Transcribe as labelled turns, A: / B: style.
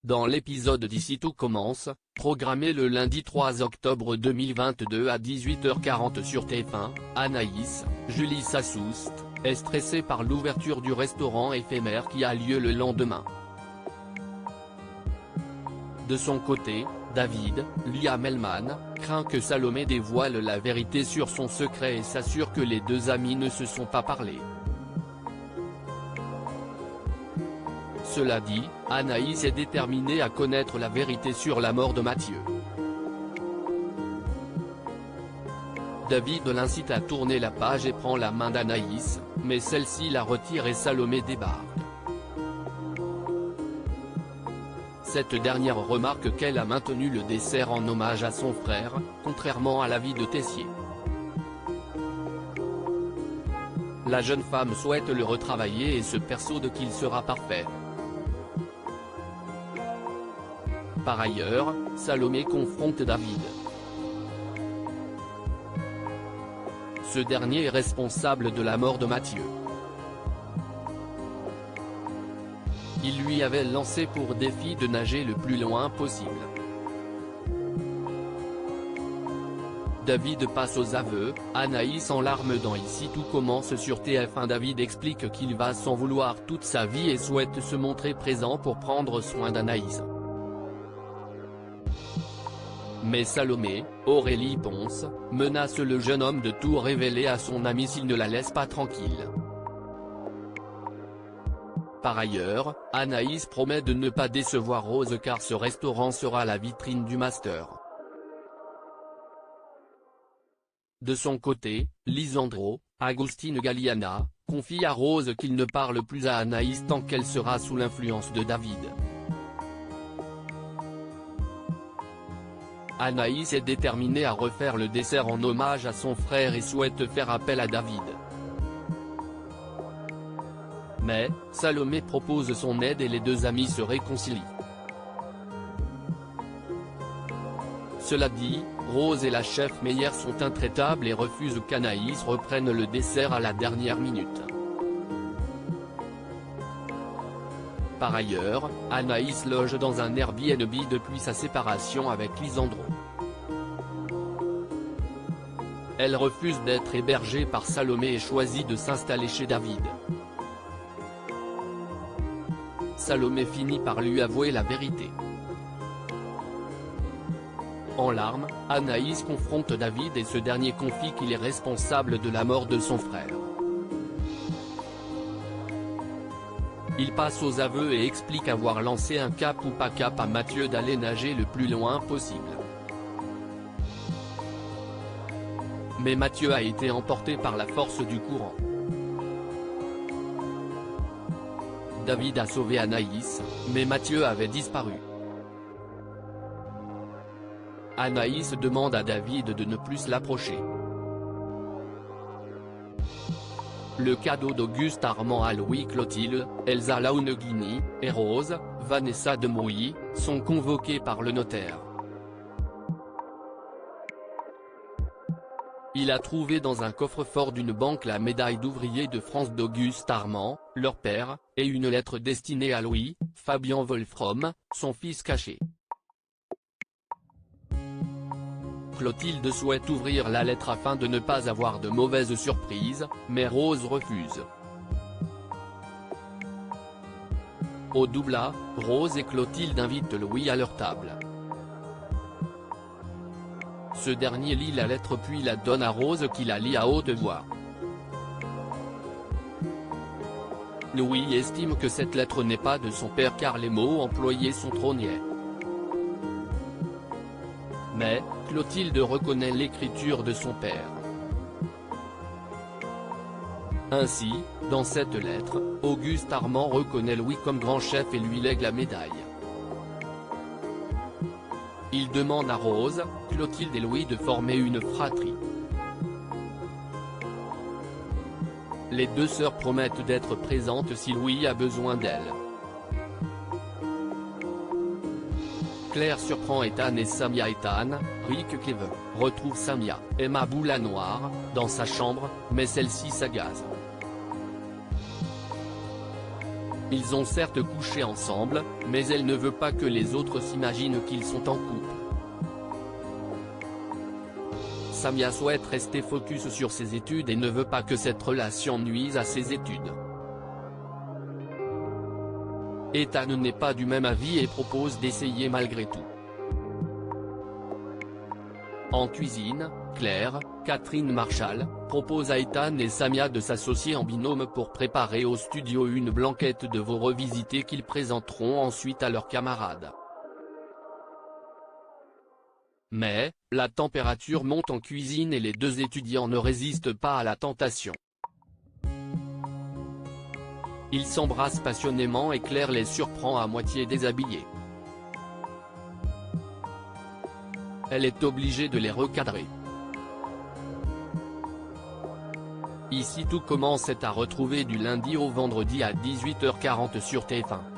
A: Dans l'épisode d'Ici tout commence, programmé le lundi 3 octobre 2022 à 18h40 sur TF1, Anaïs, Julie Sassoust, est stressée par l'ouverture du restaurant éphémère qui a lieu le lendemain. De son côté, David, Liam Hellman, craint que Salomé dévoile la vérité sur son secret et s'assure que les deux amis ne se sont pas parlé. Cela dit, Anaïs est déterminée à connaître la vérité sur la mort de Mathieu. David l'incite à tourner la page et prend la main d'Anaïs, mais celle-ci la retire et Salomé débarque. Cette dernière remarque qu'elle a maintenu le dessert en hommage à son frère, contrairement à l'avis de Tessier. La jeune femme souhaite le retravailler et se persuade qu'il sera parfait. Par ailleurs, Salomé confronte David. Ce dernier est responsable de la mort de Mathieu. Il lui avait lancé pour défi de nager le plus loin possible. David passe aux aveux, Anaïs en larmes dans Ici tout commence sur TF1. David explique qu'il va s'en vouloir toute sa vie et souhaite se montrer présent pour prendre soin d'Anaïs. Mais Salomé, Aurélie Ponce, menace le jeune homme de tout révéler à son ami s'il ne la laisse pas tranquille. Par ailleurs, Anaïs promet de ne pas décevoir Rose car ce restaurant sera la vitrine du master. De son côté, Lisandro, Agustin Galliana, confie à Rose qu'il ne parle plus à Anaïs tant qu'elle sera sous l'influence de David. Anaïs est déterminée à refaire le dessert en hommage à son frère et souhaite faire appel à David. Mais, Salomé propose son aide et les deux amis se réconcilient. Cela dit, Rose et la chef Meyer sont intraitables et refusent qu'Anaïs reprenne le dessert à la dernière minute. Par ailleurs, Anaïs loge dans un Airbnb depuis sa séparation avec Lisandro. Elle refuse d'être hébergée par Salomé et choisit de s'installer chez David. Salomé finit par lui avouer la vérité. En larmes, Anaïs confronte David et ce dernier confie qu'il est responsable de la mort de son frère. Il passe aux aveux et explique avoir lancé un cap ou pas cap à Mathieu d'aller nager le plus loin possible. Mais Mathieu a été emporté par la force du courant. David a sauvé Anaïs, mais Mathieu avait disparu. Anaïs demande à David de ne plus l'approcher. Le cadeau d'Auguste Armand à Louis Clotilde, Elsa Launeghini, et Rose, Vanessa Demouy, sont convoqués par le notaire. Il a trouvé dans un coffre-fort d'une banque la médaille d'ouvrier de France d'Auguste Armand, leur père, et une lettre destinée à Louis, Fabien Wolfrom, son fils caché. Clotilde souhaite ouvrir la lettre afin de ne pas avoir de mauvaises surprises, mais Rose refuse. Au doubla, Rose et Clotilde invitent Louis à leur table. Ce dernier lit la lettre puis la donne à Rose qui la lit à haute voix. Louis estime que cette lettre n'est pas de son père car les mots employés sont trop niais. Mais, Clotilde reconnaît l'écriture de son père. Ainsi, dans cette lettre, Auguste Armand reconnaît Louis comme grand chef et lui lègue la médaille. Il demande à Rose, Clotilde et Louis de former une fratrie. Les deux sœurs promettent d'être présentes si Louis a besoin d'elles. Claire surprend Ethan et Samia. Rick Cleaver retrouve Samia, Emma Boulanoir, dans sa chambre, mais celle-ci s'agace. Ils ont certes couché ensemble, mais elle ne veut pas que les autres s'imaginent qu'ils sont en couple. Samia souhaite rester focus sur ses études et ne veut pas que cette relation nuise à ses études. Ethan n'est pas du même avis et propose d'essayer malgré tout. En cuisine, Claire, Catherine Marshall, propose à Ethan et Samia de s'associer en binôme pour préparer au studio une blanquette de veau revisité qu'ils présenteront ensuite à leurs camarades. Mais, la température monte en cuisine et les deux étudiants ne résistent pas à la tentation. Ils s'embrassent passionnément et Claire les surprend à moitié déshabillés. Elle est obligée de les recadrer. Ici tout commence est à retrouver du lundi au vendredi à 18h40 sur TF1.